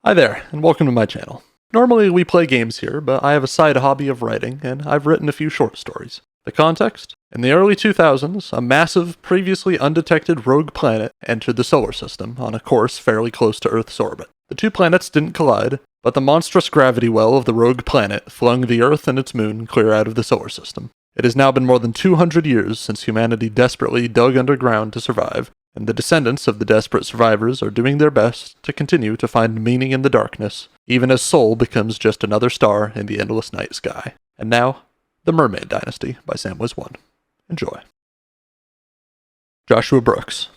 Hi there, and welcome to my channel. Normally we play games here, but I have a side hobby of writing, and I've written a few short stories. The context? In the early 2000s, a massive, previously undetected rogue planet entered the solar system on a course fairly close to Earth's orbit. The two planets didn't collide, but the monstrous gravity well of the rogue planet flung the Earth and its moon clear out of the solar system. It has now been more than 200 years since humanity desperately dug underground to survive, and the descendants of the desperate survivors are doing their best to continue to find meaning in the darkness, even as Sol becomes just another star in the endless night sky. And now, The Mermaid Dynasty by Samwiz1. Enjoy. Joshua Brooks.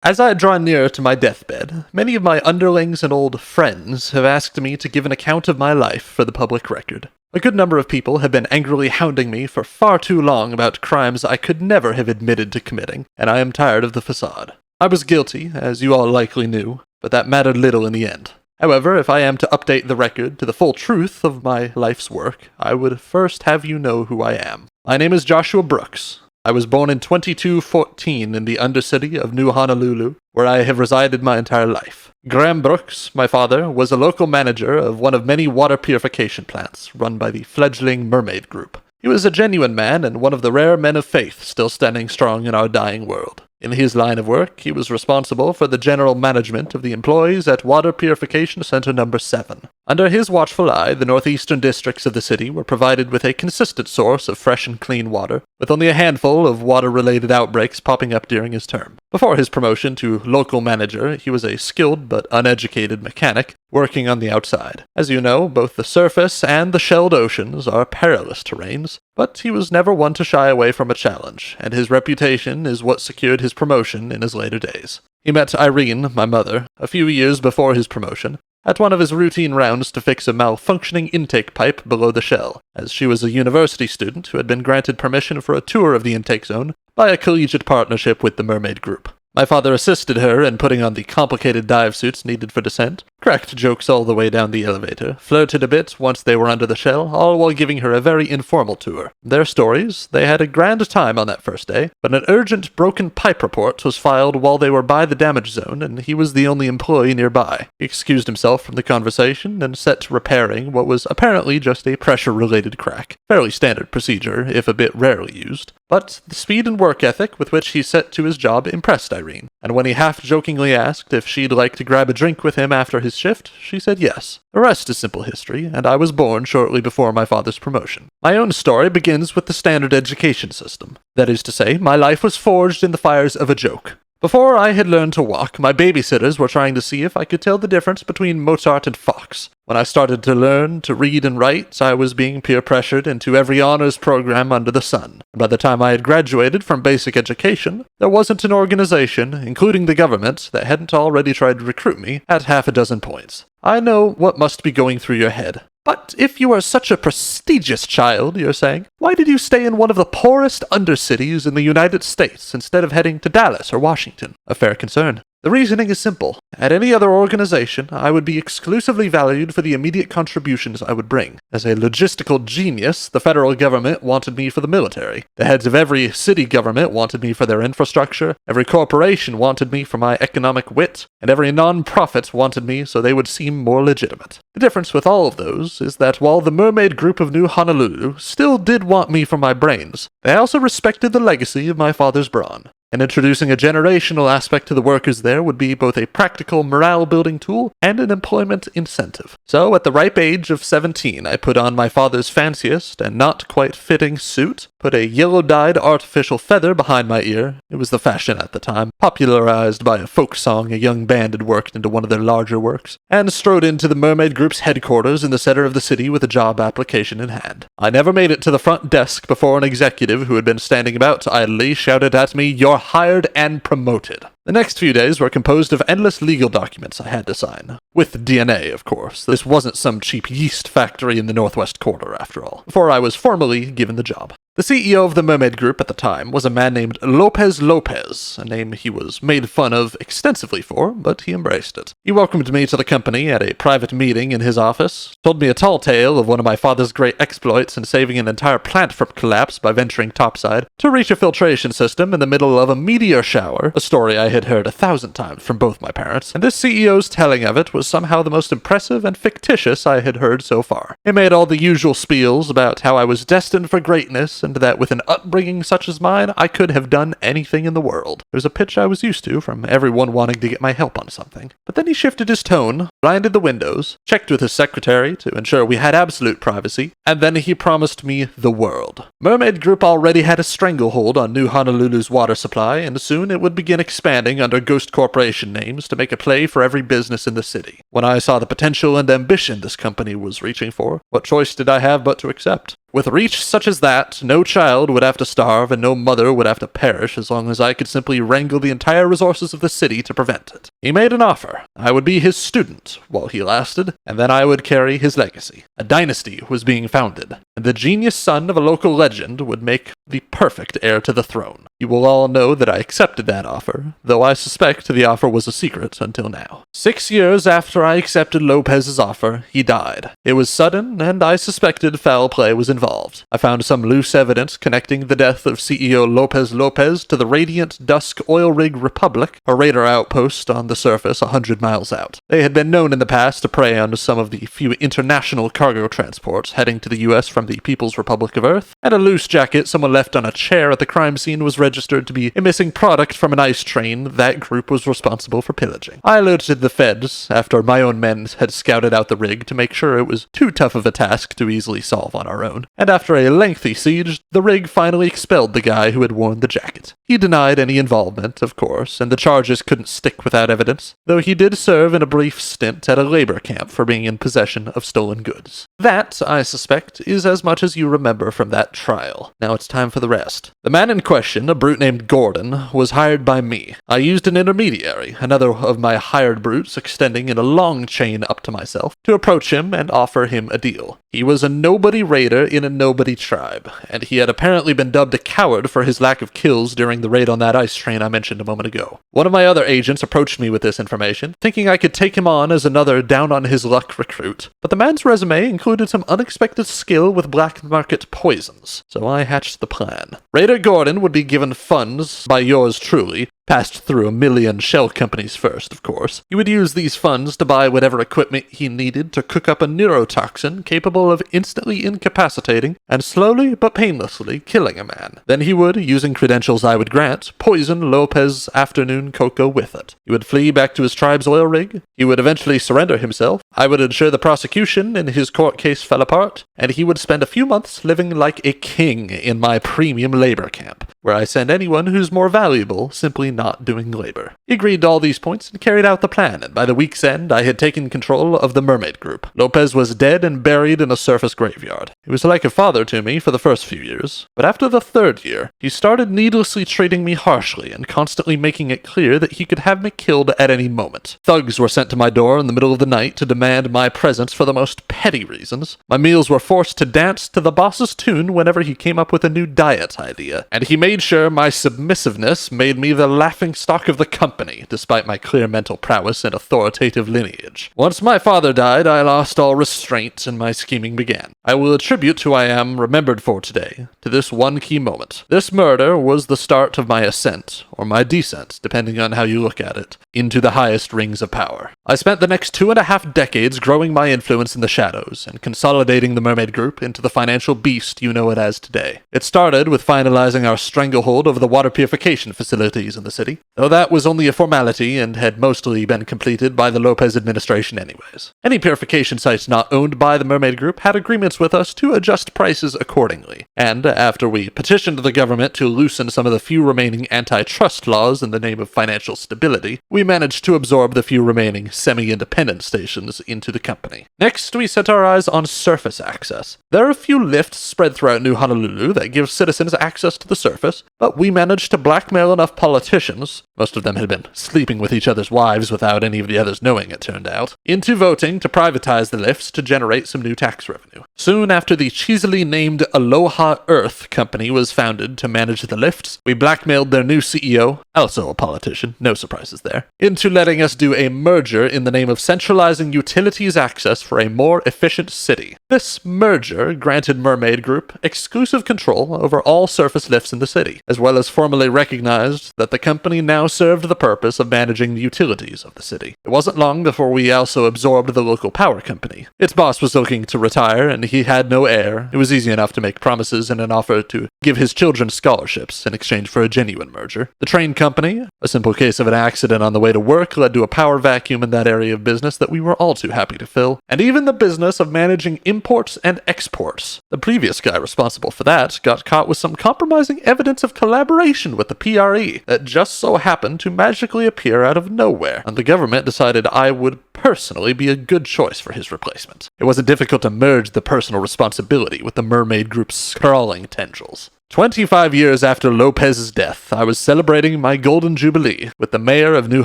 As I draw nearer to my deathbed, many of my underlings and old friends have asked me to give an account of my life for the public record. A good number of people have been angrily hounding me for far too long about crimes I could never have admitted to committing, and I am tired of the facade. I was guilty, as you all likely knew, but that mattered little in the end. However, if I am to update the record to the full truth of my life's work, I would first have you know who I am. My name is Joshua Brooks. I was born in 2214 in the Undercity of New Honolulu, where I have resided my entire life. Graham Brooks, my father, was a local manager of one of many water purification plants run by the fledgling Mermaid group. He was a genuine man and one of the rare men of faith still standing strong in our dying world. In his line of work, he was responsible for the general management of the employees at Water Purification Center No. 7. Under his watchful eye, the northeastern districts of the city were provided with a consistent source of fresh and clean water, with only a handful of water-related outbreaks popping up during his term. Before his promotion to local manager, he was a skilled but uneducated mechanic working on the outside. As you know, both the surface and the shelled oceans are perilous terrains, but he was never one to shy away from a challenge, and his reputation is what secured his promotion in his later days. He met Irene, my mother, a few years before his promotion, at one of his routine rounds to fix a malfunctioning intake pipe below the shell, as she was a university student who had been granted permission for a tour of the intake zone by a collegiate partnership with the Mermaid Group. My father assisted her in putting on the complicated dive suits needed for descent, cracked jokes all the way down the elevator, flirted a bit once they were under the shell, all while giving her a very informal tour. Their stories, they had a grand time on that first day, but an urgent broken pipe report was filed while they were by the damage zone, and he was the only employee nearby. He excused himself from the conversation and set to repairing what was apparently just a pressure-related crack. Fairly standard procedure, if a bit rarely used. But the speed and work ethic with which he set to his job impressed Irene, and when he half-jokingly asked if she'd like to grab a drink with him after his shift, she said yes. The rest is simple history, and I was born shortly before my father's promotion. My own story begins with the standard education system. That is to say, my life was forged in the fires of a joke. Before I had learned to walk, my babysitters were trying to see if I could tell the difference between Mozart and Fox. When I started to learn to read and write, I was being peer-pressured into every honors program under the sun. By the time I had graduated from basic education, there wasn't an organization, including the government, that hadn't already tried to recruit me at half a dozen points. I know what must be going through your head. But if you are such a prestigious child, you're saying, why did you stay in one of the poorest undercities in the United States instead of heading to Dallas or Washington? A fair concern. The reasoning is simple. At any other organization, I would be exclusively valued for the immediate contributions I would bring. As a logistical genius, the federal government wanted me for the military. The heads of every city government wanted me for their infrastructure, every corporation wanted me for my economic wit, and every non-profit wanted me so they would seem more legitimate. The difference with all of those is that while the Mermaid Group of New Honolulu still did want me for my brains, they also respected the legacy of my father's brawn. And introducing a generational aspect to the workers there would be both a practical morale-building tool and an employment incentive. So, at the ripe age of 17, I put on my father's fanciest and not quite fitting suit, put a yellow-dyed artificial feather behind my ear, it was the fashion at the time, popularized by a folk song a young band had worked into one of their larger works, and strode into the Mermaid Group's headquarters in the center of the city with a job application in hand. I never made it to the front desk before an executive who had been standing about idly shouted at me, "You're hired and promoted." The next few days were composed of endless legal documents I had to sign. With DNA, of course. This wasn't some cheap yeast factory in the Northwest Quarter, after all. Before I was formally given the job. The CEO of the Mermaid Group at the time was a man named Lopez Lopez, a name he was made fun of extensively for, but he embraced it. He welcomed me to the company at a private meeting in his office, told me a tall tale of one of my father's great exploits in saving an entire plant from collapse by venturing topside to reach a filtration system in the middle of a meteor shower, a story I had heard 1,000 times from both my parents, and this CEO's telling of it was somehow the most impressive and fictitious I had heard so far. He made all the usual spiels about how I was destined for greatness and that with an upbringing such as mine, I could have done anything in the world. It was a pitch I was used to from everyone wanting to get my help on something. But then he shifted his tone, blinded the windows, checked with his secretary to ensure we had absolute privacy, and then he promised me the world. Mermaid Group already had a stranglehold on New Honolulu's water supply, and soon it would begin expanding under ghost corporation names to make a play for every business in the city. When I saw the potential and ambition this company was reaching for, what choice did I have but to accept? With reach such as that, no child would have to starve and no mother would have to perish as long as I could simply wrangle the entire resources of the city to prevent it. He made an offer. I would be his student while he lasted, and then I would carry his legacy. A dynasty was being founded, and the genius son of a local legend would make the perfect heir to the throne. You will all know that I accepted that offer, though I suspect the offer was a secret until now. 6 years after I accepted Lopez's offer, he died. It was sudden, and I suspected foul play was involved. I found some loose evidence connecting the death of CEO Lopez Lopez to the Radiant Dusk Oil Rig Republic, a raider outpost on the surface 100 miles out. They had been known in the past to prey on some of the few international cargo transports heading to the U.S. from the People's Republic of Earth, and a loose jacket someone left on a chair at the crime scene was registered to be a missing product from an ice train that group was responsible for pillaging. I alerted the feds after my own men had scouted out the rig to make sure it was too tough of a task to easily solve on our own, and after a lengthy siege, the rig finally expelled the guy who had worn the jacket. He denied any involvement, of course, and the charges couldn't stick without evidence, though he did serve in a brief stint at a labor camp for being in possession of stolen goods. That, I suspect, is as much as you remember from that trial. Now it's time for the rest. The man in question, a brute named Gordon, was hired by me. I used an intermediary, another of my hired brutes extending in a long chain up to myself, to approach him and offer him a deal. He was a nobody raider in a nobody tribe, and he had apparently been dubbed a coward for his lack of kills during the raid on that ice train I mentioned a moment ago. One of my other agents approached me with this information, thinking I could take him on as another down-on-his-luck recruit, but the man's resume included some unexpected skill with black market poisons, so I hatched the plan. Raider Gordon would be given funds by yours truly, passed through 1 million shell companies first, of course. He would use these funds to buy whatever equipment he needed to cook up a neurotoxin capable of instantly incapacitating and slowly but painlessly killing a man. Then he would, using credentials I would grant, poison Lopez's afternoon cocoa with it. He would flee back to his tribe's oil rig. He would eventually surrender himself. I would ensure the prosecution in his court case fell apart, and he would spend a few months living like a king in my premium labor camp, where I send anyone who's more valuable simply not doing labor. He agreed to all these points and carried out the plan, and by the week's end, I had taken control of the Mermaid Group. Lopez was dead and buried in a surface graveyard. He was like a father to me for the first few years, but after the 3rd year, he started needlessly treating me harshly and constantly making it clear that he could have me killed at any moment. Thugs were sent to my door in the middle of the night to demand my presence for the most petty reasons. My meals were forced to dance to the boss's tune whenever he came up with a new diet idea, and he made sure my submissiveness made me the laughingstock of the company, despite my clear mental prowess and authoritative lineage. Once my father died, I lost all restraint and my scheming began. I will attribute who I am remembered for today to this one key moment. This murder was the start of my ascent, or my descent, depending on how you look at it, into the highest rings of power. I spent the next 2.5 decades growing my influence in the shadows and consolidating the Mermaid Group into the financial beast you know it as today. It started with finalizing our stranglehold over the water purification facilities in the city, though that was only a formality and had mostly been completed by the Lopez administration anyways. Any purification sites not owned by the Mermaid Group had agreements with us to adjust prices accordingly, and after we petitioned the government to loosen some of the few remaining antitrust laws in the name of financial stability, we managed to absorb the few remaining semi-independent stations into the company. Next, we set our eyes on surface access. There are a few lifts spread throughout New Honolulu that give citizens access to the surface, but we managed to blackmail enough politicians, most of them had been sleeping with each other's wives without any of the others knowing it turned out, into voting to privatize the lifts to generate some new tax revenue. Soon after the cheesily named Aloha Earth Company was founded to manage the lifts, we blackmailed their new CEO, also a politician, no surprises there, into letting us do a merger in the name of centralizing utilities access for a more efficient city. This merger granted Mermaid Group exclusive control over all surface lifts in the city, as well as formally recognized that the company now served the purpose of managing the utilities of the city. It wasn't long before we also absorbed the local power company. Its boss was looking to retire, and he had no heir. It was easy enough to make promises and an offer to give his children scholarships in exchange for a genuine merger. The train company, a simple case of an accident on the way to work, led to a power vacuum in that area of business that we were all too happy to fill. And even the business of managing imports and exports. The previous guy responsible for that got caught with some compromising evidence of collaboration with the PRE that just so happened to magically appear out of nowhere, and the government decided I would personally be a good choice for his replacement. It wasn't difficult to merge the personal responsibility with the Mermaid Group's sprawling tendrils. 25 years after Lopez's death, I was celebrating my golden jubilee with the mayor of New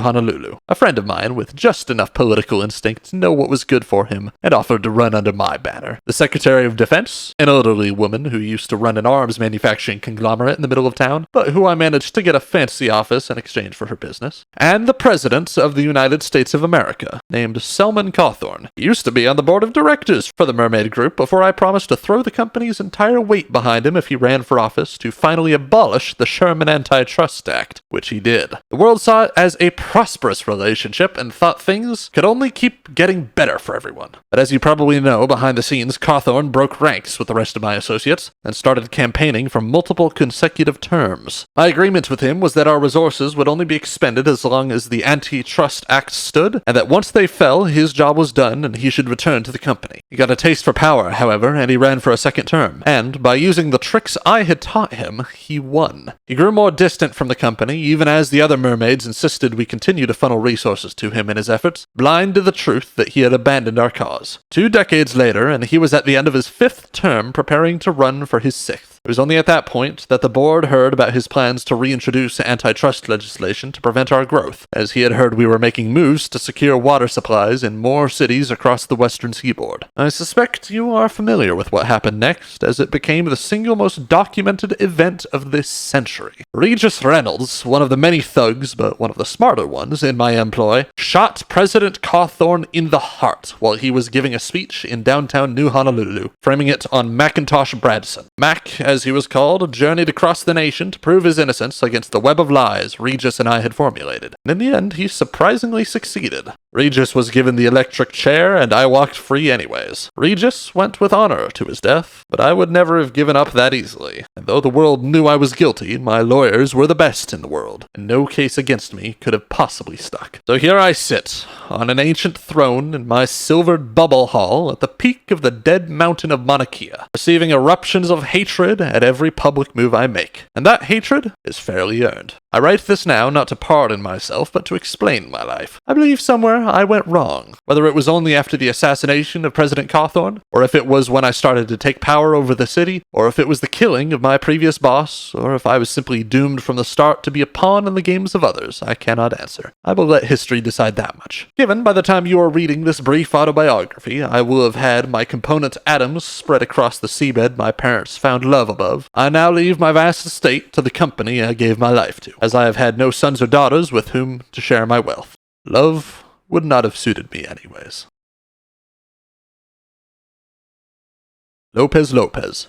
Honolulu, a friend of mine with just enough political instinct to know what was good for him, and offered to run under my banner. The Secretary of Defense, an elderly woman who used to run an arms manufacturing conglomerate in the middle of town, but who I managed to get a fancy office in exchange for her business, and the President of the United States of America, named Selman Cawthorn. He used to be on the board of directors for the Mermaid Group before I promised to throw the company's entire weight behind him if he ran for office to finally abolish the Sherman Antitrust Act, which he did. The world saw it as a prosperous relationship and thought things could only keep getting better for everyone. But as you probably know, behind the scenes, Cawthorn broke ranks with the rest of my associates and started campaigning for multiple consecutive terms. My agreement with him was that our resources would only be expended as long as the Antitrust Act stood, and that once they fell, his job was done and he should return to the company. He got a taste for power, however, and he ran for a second term, and by using the tricks I had taught him, he won. He grew more distant from the company, even as the other mermaids insisted we continue to funnel resources to him in his efforts, blind to the truth that he had abandoned our cause. 2 decades later, and he was at the end of his 5th term preparing to run for his 6th. It was only at that point that the board heard about his plans to reintroduce antitrust legislation to prevent our growth, as he had heard we were making moves to secure water supplies in more cities across the western seaboard. I suspect you are familiar with what happened next, as it became the single most documented event of this century. Regis Reynolds, one of the many thugs, but one of the smarter ones in my employ, shot President Cawthorn in the heart while he was giving a speech in downtown New Honolulu, framing it on Macintosh Bradson. Mac, as he was called, journeyed across the nation to prove his innocence against the web of lies Regis and I had formulated. And in the end, he surprisingly succeeded. Regis was given the electric chair, and I walked free anyways. Regis went with honor to his death, but I would never have given up that easily. And though the world knew I was guilty, my lawyers were the best in the world, and no case against me could have possibly stuck. So here I sit, on an ancient throne in my silvered bubble hall at the peak of the dead mountain of Mauna Kea, receiving eruptions of hatred at every public move I make. And that hatred is fairly earned. I write this now not to pardon myself, but to explain my life. I believe somewhere I went wrong, whether it was only after the assassination of President Cawthorn, or if it was when I started to take power over the city, or if it was the killing of my previous boss, or if I was simply doomed from the start to be a pawn in the games of others, I cannot answer. I will let history decide that much. Given by the time you are reading this brief autobiography, I will have had my component atoms spread across the seabed my parents found love above, I now leave my vast estate to the company I gave my life to, as I have had no sons or daughters with whom to share my wealth. Love would not have suited me anyways. Lopez Lopez.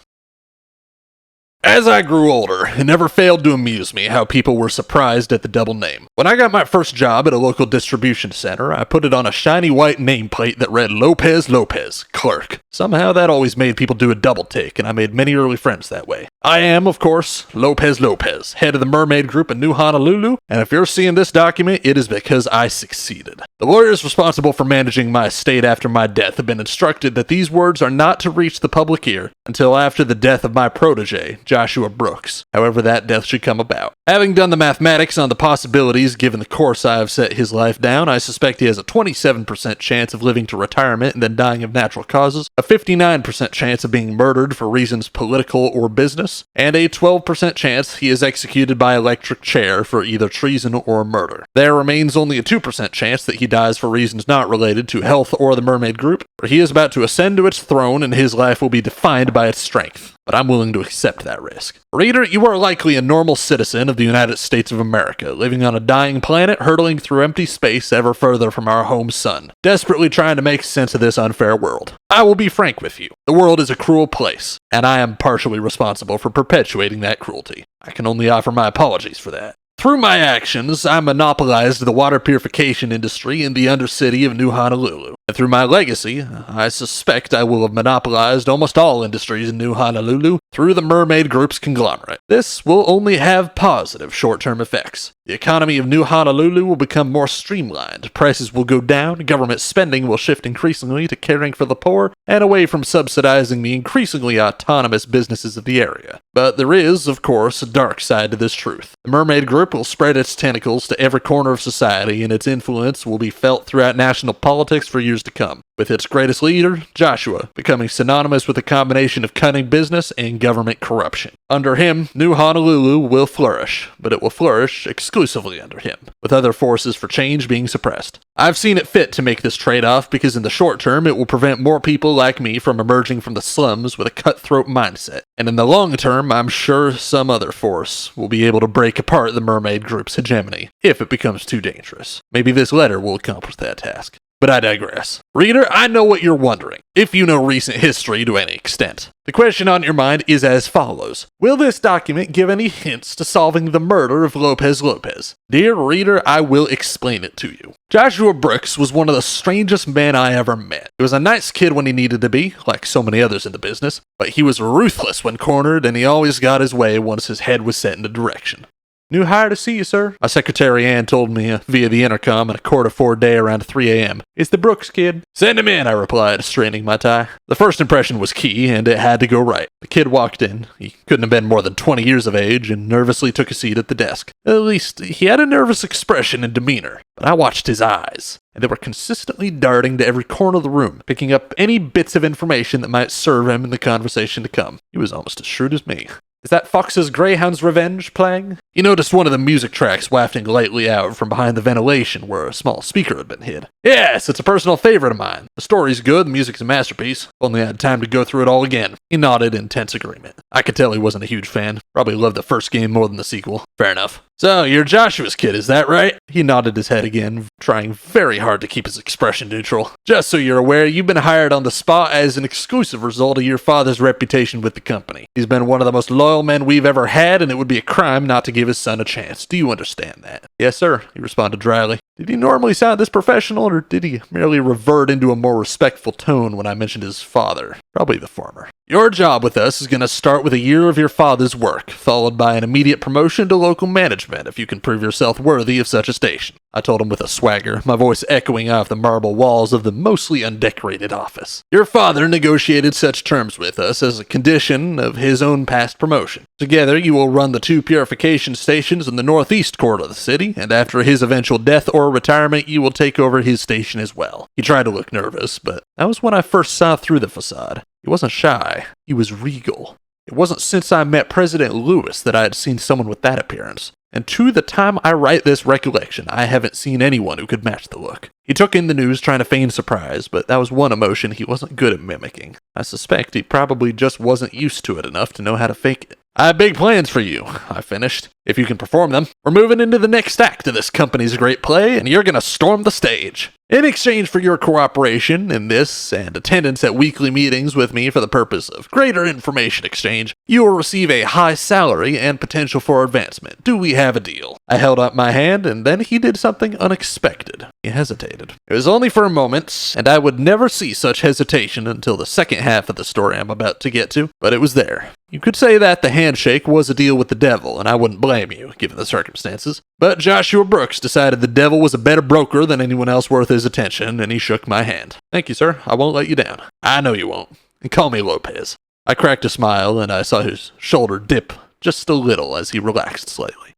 As I grew older, it never failed to amuse me how people were surprised at the double name. When I got my first job at a local distribution center, I put it on a shiny white nameplate that read Lopez Lopez, clerk. Somehow that always made people do a double take, and I made many early friends that way. I am, of course, Lopez Lopez, head of the Mermaid Group in New Honolulu, and if you're seeing this document, it is because I succeeded. The lawyers responsible for managing my estate after my death have been instructed that these words are not to reach the public ear until after the death of my protege, Joshua Brooks, however that death should come about. Having done the mathematics on the possibilities given the course I have set his life down, I suspect he has a 27% chance of living to retirement and then dying of natural causes, a 59% chance of being murdered for reasons political or business, and a 12% chance he is executed by electric chair for either treason or murder. There remains only a 2% chance that he dies for reasons not related to health or the Mermaid Group, for he is about to ascend to its throne and his life will be defined by its strength. But I'm willing to accept that risk. Reader, you are likely a normal citizen of the United States of America, living on a dying planet, hurtling through empty space ever further from our home sun, desperately trying to make sense of this unfair world. I will be frank with you. The world is a cruel place, and I am partially responsible for perpetuating that cruelty. I can only offer my apologies for that. Through my actions, I monopolized the water purification industry in the undercity of New Honolulu. And through my legacy, I suspect I will have monopolized almost all industries in New Honolulu through the Mermaid Group's conglomerate. This will only have positive short-term effects. The economy of New Honolulu will become more streamlined, prices will go down, government spending will shift increasingly to caring for the poor, and away from subsidizing the increasingly autonomous businesses of the area. But there is, of course, a dark side to this truth. The Mermaid Group will spread its tentacles to every corner of society, and its influence will be felt throughout national politics for years to come, with its greatest leader, Joshua, becoming synonymous with a combination of cunning business and government corruption. Under him, New Honolulu will flourish, but it will flourish exclusively under him, with other forces for change being suppressed. I've seen it fit to make this trade-off because in the short term it will prevent more people like me from emerging from the slums with a cutthroat mindset, and in the long term I'm sure some other force will be able to break apart the Mermaid Group's hegemony, if it becomes too dangerous. Maybe this letter will accomplish that task. But I digress. Reader, I know what you're wondering, if you know recent history to any extent. The question on your mind is as follows. Will this document give any hints to solving the murder of Lopez Lopez? Dear reader, I will explain it to you. Joshua Brooks was one of the strangest men I ever met. He was a nice kid when he needed to be, like so many others in the business, but he was ruthless when cornered and he always got his way once his head was set in a direction. New hire to see you, sir. My secretary Ann told me via the intercom at 3:45 day around 3 a.m. It's the Brooks kid. Send him in, I replied, straightening my tie. The first impression was key, and it had to go right. The kid walked in. He couldn't have been more than 20 years of age, and nervously took a seat at the desk. At least, he had a nervous expression and demeanor, but I watched his eyes, and they were consistently darting to every corner of the room, picking up any bits of information that might serve him in the conversation to come. He was almost as shrewd as me. Is that Fox's Greyhound's Revenge playing? You noticed one of the music tracks wafting lightly out from behind the ventilation where a small speaker had been hid. Yes, it's a personal favorite of mine. The story's good, the music's a masterpiece. Only I had time to go through it all again. He nodded in tense agreement. I could tell he wasn't a huge fan. Probably loved the first game more than the sequel. Fair enough. So, you're Joshua's kid, is that right? He nodded his head again, trying very hard to keep his expression neutral. Just so you're aware, you've been hired on the spot as an exclusive result of your father's reputation with the company. He's been one of the most loyal men we've ever had, and it would be a crime not to give his son a chance. Do you understand that? Yes, sir, he responded dryly. Did he normally sound this professional, or did he merely revert into a more respectful tone when I mentioned his father? Probably the former. Your job with us is going to start with a year of your father's work, followed by an immediate promotion to local management if you can prove yourself worthy of such a station. I told him with a swagger, my voice echoing off the marble walls of the mostly undecorated office. Your father negotiated such terms with us as a condition of his own past promotion. Together, you will run the 2 purification stations in the northeast quarter of the city, and after his eventual death or retirement, you will take over his station as well. He tried to look nervous, but that was when I first saw through the facade. He wasn't shy. He was regal. It wasn't since I met President Lewis that I had seen someone with that appearance. And to the time I write this recollection, I haven't seen anyone who could match the look. He took in the news trying to feign surprise, but that was one emotion he wasn't good at mimicking. I suspect he probably just wasn't used to it enough to know how to fake it. I have big plans for you, I finished. If you can perform them, we're moving into the next act of this company's great play, and you're gonna storm the stage. In exchange for your cooperation in this and attendance at weekly meetings with me for the purpose of greater information exchange, you will receive a high salary and potential for advancement. Do we have a deal? I held up my hand, and then he did something unexpected. He hesitated. It was only for a moment, and I would never see such hesitation until the second half of the story I'm about to get to, but it was there. You could say that the handshake was a deal with the devil, and I wouldn't blame you, given the circumstances. But Joshua Brooks decided the devil was a better broker than anyone else worth his attention, and he shook my hand. Thank you, sir. I won't let you down. I know you won't. And call me Lopez. I cracked a smile, and I saw his shoulder dip just a little as he relaxed slightly.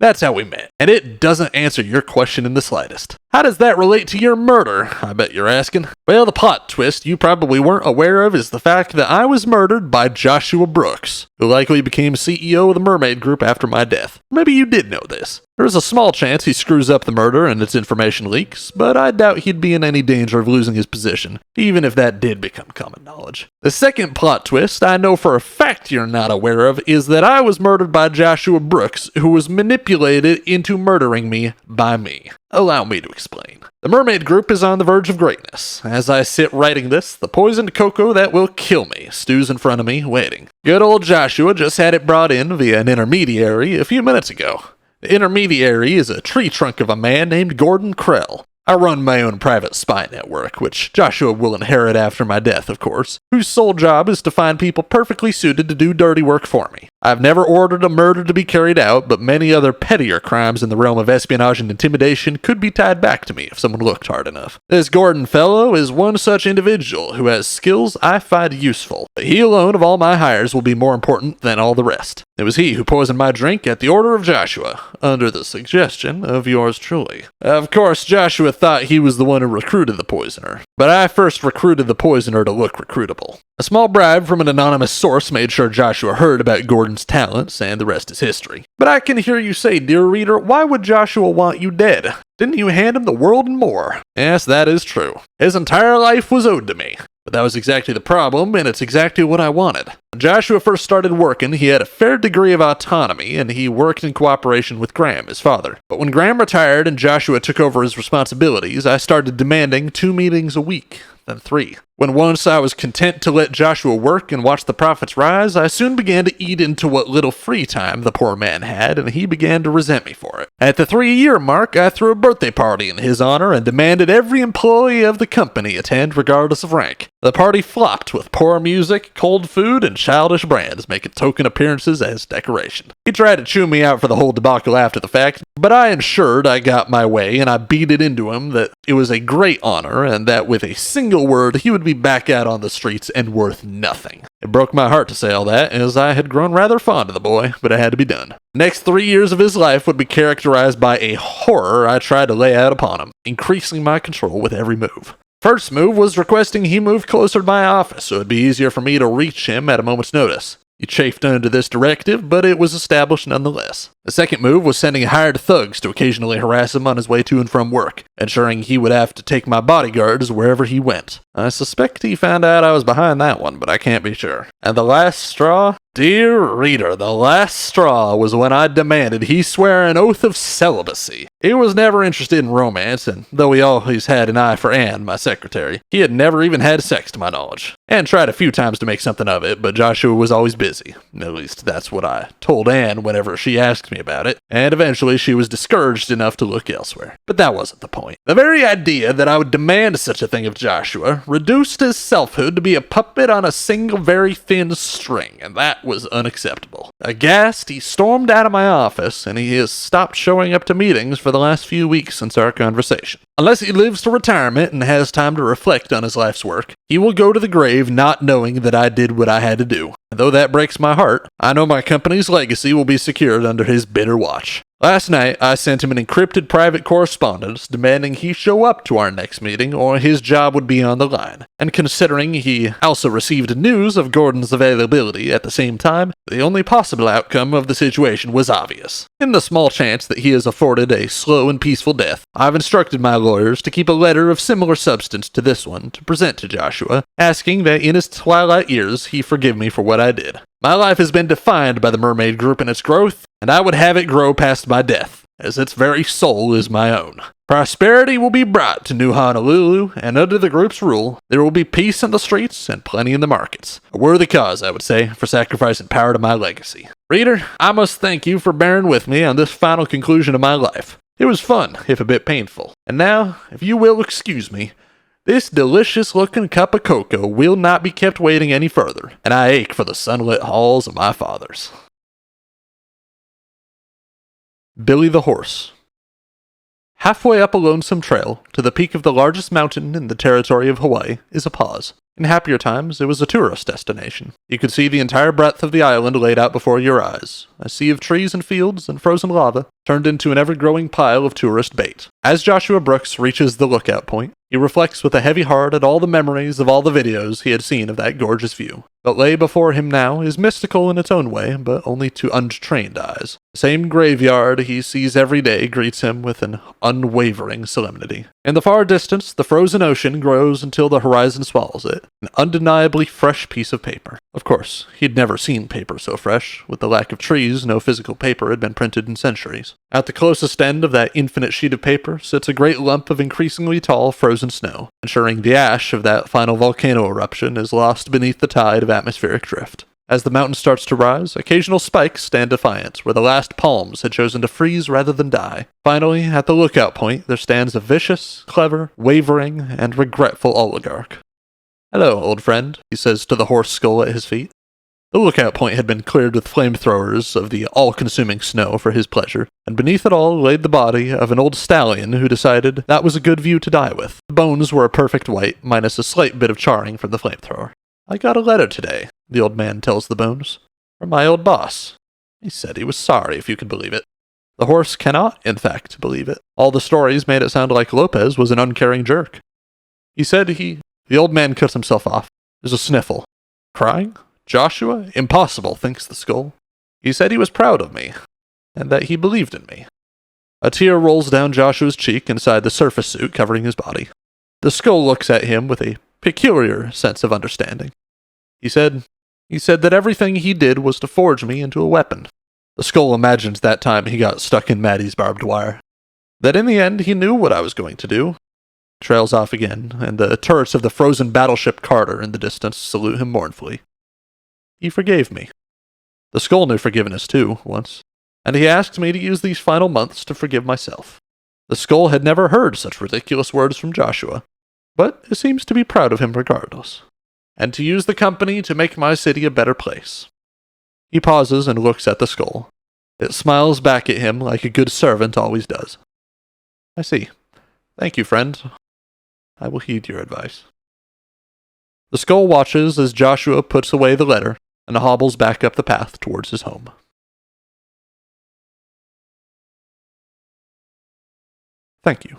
That's how we met, and it doesn't answer your question in the slightest. How does that relate to your murder, I bet you're asking? Well, the plot twist you probably weren't aware of is the fact that I was murdered by Joshua Brooks, who likely became CEO of the Mermaid Group after my death. Maybe you did know this. There's a small chance he screws up the murder and its information leaks, but I doubt he'd be in any danger of losing his position, even if that did become common knowledge. The second plot twist I know for a fact you're not aware of is that I was murdered by Joshua Brooks, who was manipulated into murdering me by me. Allow me to explain. The Mermaid Group is on the verge of greatness. As I sit writing this, the poisoned cocoa that will kill me stews in front of me, waiting. Good old Joshua just had it brought in via an intermediary a few minutes ago. The intermediary is a tree trunk of a man named Gordon Krell. I run my own private spy network, which Joshua will inherit after my death, of course, whose sole job is to find people perfectly suited to do dirty work for me. I've never ordered a murder to be carried out, but many other pettier crimes in the realm of espionage and intimidation could be tied back to me if someone looked hard enough. This Gordon fellow is one such individual who has skills I find useful, but he alone of all my hires will be more important than all the rest. It was he who poisoned my drink at the order of Joshua, under the suggestion of yours truly. Of course, Joshua thought he was the one who recruited the poisoner, but I first recruited the poisoner to look recruitable. A small bribe from an anonymous source made sure Joshua heard about Gordon's talents, and the rest is history. But I can hear you say, dear reader, why would Joshua want you dead? Didn't you hand him the world and more? Yes, that is true. His entire life was owed to me. But that was exactly the problem, and it's exactly what I wanted. When Joshua first started working, he had a fair degree of autonomy, and he worked in cooperation with Graham, his father. But when Graham retired and Joshua took over his responsibilities, I started demanding 2 meetings a week, then 3. When once I was content to let Joshua work and watch the profits rise, I soon began to eat into what little free time the poor man had, and he began to resent me for it. At the 3-year mark, I threw a birthday party in his honor and demanded every employee of the company attend regardless of rank. The party flopped with poor music, cold food, and childish brands making token appearances as decoration. He tried to chew me out for the whole debacle after the fact, but I ensured I got my way, and I beat it into him that it was a great honor, and that with a single word he would be back out on the streets and worth nothing. It broke my heart to say all that, as I had grown rather fond of the boy, but it had to be done. The next 3 years of his life would be characterized by a horror I tried to lay out upon him, increasing my control with every move. First move was requesting he move closer to my office so it'd be easier for me to reach him at a moment's notice. He chafed under this directive, but it was established nonetheless. The second move was sending hired thugs to occasionally harass him on his way to and from work, ensuring he would have to take my bodyguards wherever he went. I suspect he found out I was behind that one, but I can't be sure. And the last straw? Dear reader, the last straw was when I demanded he swear an oath of celibacy. He was never interested in romance, and though he always had an eye for Anne, my secretary, he had never even had sex to my knowledge. Anne tried a few times to make something of it, but Joshua was always busy. At least that's what I told Anne whenever she asked me about it, and eventually she was discouraged enough to look elsewhere. But that wasn't the point. The very idea that I would demand such a thing of Joshua reduced his selfhood to be a puppet on a single very thin string, and that was unacceptable. Aghast, he stormed out of my office, and he has stopped showing up to meetings for the last few weeks since our conversation. Unless he lives to retirement and has time to reflect on his life's work, he will go to the grave not knowing that I did what I had to do. And though that breaks my heart, I know my company's legacy will be secured under his bitter watch. Last night, I sent him an encrypted private correspondence demanding he show up to our next meeting or his job would be on the line. And considering he also received news of Gordon's availability at the same time, the only possible outcome of the situation was obvious. In the small chance that he is afforded a slow and peaceful death, I've instructed my lawyers to keep a letter of similar substance to this one to present to Joshua, asking that in his twilight years he forgive me for what I did. My life has been defined by the Mermaid Group and its growth, and I would have it grow past my death, as its very soul is my own. Prosperity will be brought to New Honolulu, and under the group's rule, there will be peace in the streets and plenty in the markets. A worthy cause, I would say, for sacrificing power to my legacy. Reader, I must thank you for bearing with me on this final conclusion of my life. It was fun, if a bit painful. And now, if you will excuse me, this delicious-looking cup of cocoa will not be kept waiting any further, and I ache for the sunlit halls of my fathers. Billy the Horse. Halfway up a lonesome trail, to the peak of the largest mountain in the territory of Hawaii, is a pause. In happier times, it was a tourist destination. You could see the entire breadth of the island laid out before your eyes. A sea of trees and fields and frozen lava turned into an ever-growing pile of tourist bait. As Joshua Brooks reaches the lookout point, he reflects with a heavy heart at all the memories of all the videos he had seen of that gorgeous view. What lay before him now is mystical in its own way, but only to untrained eyes. The same graveyard he sees every day greets him with an unwavering solemnity. In the far distance, the frozen ocean grows until the horizon swallows it, an undeniably fresh piece of paper. Of course, he'd never seen paper so fresh. With the lack of trees, no physical paper had been printed in centuries. At the closest end of that infinite sheet of paper sits a great lump of increasingly tall frozen snow, ensuring the ash of that final volcano eruption is lost beneath the tide of atmospheric drift. As the mountain starts to rise, occasional spikes stand defiant, where the last palms had chosen to freeze rather than die. Finally, at the lookout point, there stands a vicious, clever, wavering, and regretful oligarch. "Hello, old friend," he says to the horse skull at his feet. The lookout point had been cleared with flamethrowers of the all-consuming snow for his pleasure, and beneath it all laid the body of an old stallion who decided that was a good view to die with. The bones were a perfect white, minus a slight bit of charring from the flamethrower. "I got a letter today," the old man tells the bones, "from my old boss. He said he was sorry, if you can believe it." The horse cannot, in fact, believe it. All the stories made it sound like Lopez was an uncaring jerk. He said The old man cuts himself off. There's a sniffle. "Crying? Joshua? Impossible," thinks the skull. "He said he was proud of me, and that he believed in me." A tear rolls down Joshua's cheek inside the surface suit covering his body. The skull looks at him with a peculiar sense of understanding. He said that everything he did was to forge me into a weapon. The skull imagines that time he got stuck in Maddie's barbed wire. That in the end he knew what I was going to do. Trails off again, and the turrets of the frozen battleship Carter in the distance salute him mournfully. He forgave me. The skull knew forgiveness too, once, and he asked me to use these final months to forgive myself. The skull had never heard such ridiculous words from Joshua, but it seems to be proud of him regardless, and to use the company to make my city a better place. He pauses and looks at the skull. It smiles back at him like a good servant always does. "I see. Thank you, friend. I will heed your advice." The skull watches as Joshua puts away the letter and hobbles back up the path towards his home. Thank you.